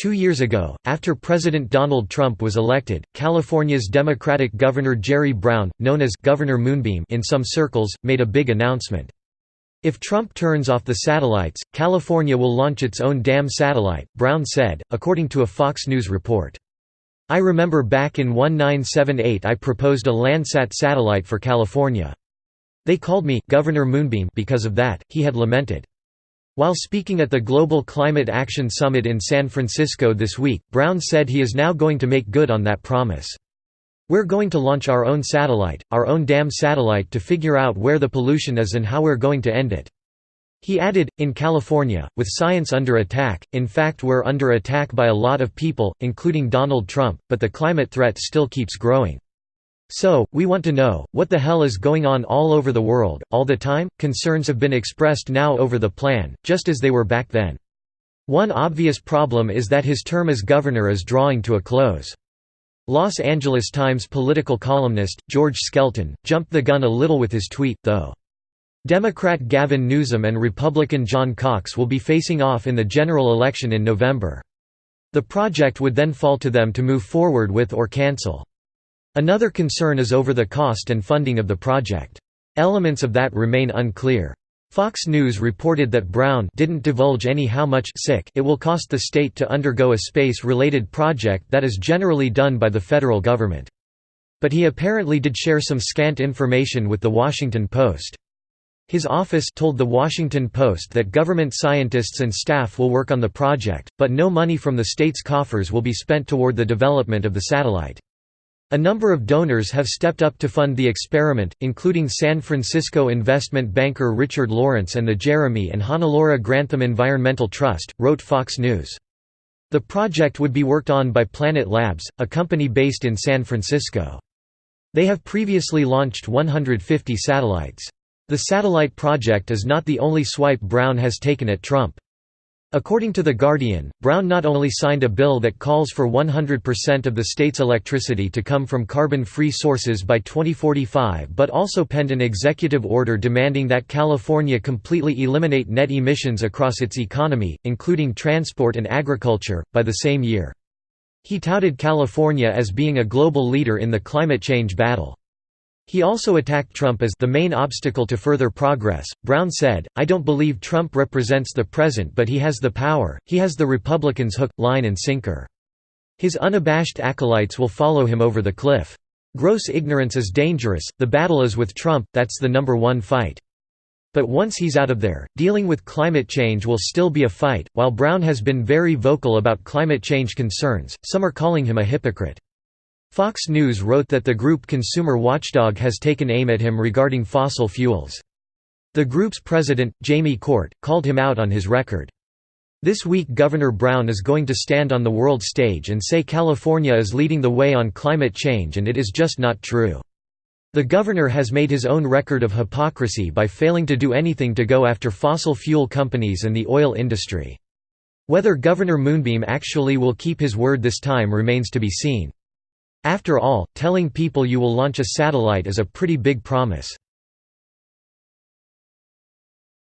2 years ago, after President Donald Trump was elected, California's Democratic Governor Jerry Brown, known as Governor Moonbeam in some circles, made a big announcement. If Trump turns off the satellites, California will launch its own damn satellite, Brown said, according to a Fox News report. I remember back in 1978 I proposed a Landsat satellite for California. They called me Governor Moonbeam because of that, he had lamented. While speaking at the Global Climate Action Summit in San Francisco this week, Brown said he is now going to make good on that promise. We're going to launch our own satellite, our own damn satellite to figure out where the pollution is and how we're going to end it. He added, in California, with science under attack, in fact we're under attack by a lot of people, including Donald Trump, but the climate threat still keeps growing. So, we want to know, what the hell is going on all over the world, all the time? Concerns have been expressed now over the plan, just as they were back then. One obvious problem is that his term as governor is drawing to a close. Los Angeles Times political columnist, George Skelton, jumped the gun a little with his tweet, though. Democrat Gavin Newsom and Republican John Cox will be facing off in the general election in November. The project would then fall to them to move forward with or cancel. Another concern is over the cost and funding of the project. Elements of that remain unclear. Fox News reported that Brown didn't divulge any how much it will cost the state to undergo a space-related project that is generally done by the federal government. But he apparently did share some scant information with The Washington Post. His office told The Washington Post that government scientists and staff will work on the project, but no money from the state's coffers will be spent toward the development of the satellite. A number of donors have stepped up to fund the experiment, including San Francisco investment banker Richard Lawrence and the Jeremy and Hannelore Grantham Environmental Trust, wrote Fox News. The project would be worked on by Planet Labs, a company based in San Francisco. They have previously launched 150 satellites. The satellite project is not the only swipe Brown has taken at Trump. According to The Guardian, Brown not only signed a bill that calls for 100% of the state's electricity to come from carbon-free sources by 2045 but also penned an executive order demanding that California completely eliminate net emissions across its economy, including transport and agriculture, by the same year. He touted California as being a global leader in the climate change battle. He also attacked Trump as the main obstacle to further progress. Brown said, "I don't believe Trump represents the present, but he has the power, he has the Republicans hook, line and sinker. His unabashed acolytes will follow him over the cliff. Gross ignorance is dangerous, the battle is with Trump, that's the number one fight. But once he's out of there, dealing with climate change will still be a fight." While Brown has been very vocal about climate change concerns, some are calling him a hypocrite. Fox News wrote that the group Consumer Watchdog has taken aim at him regarding fossil fuels. The group's president, Jamie Court, called him out on his record. This week Governor Brown is going to stand on the world stage and say California is leading the way on climate change, and it is just not true. The governor has made his own record of hypocrisy by failing to do anything to go after fossil fuel companies and the oil industry. Whether Governor Moonbeam actually will keep his word this time remains to be seen. After all, telling people you will launch a satellite is a pretty big promise.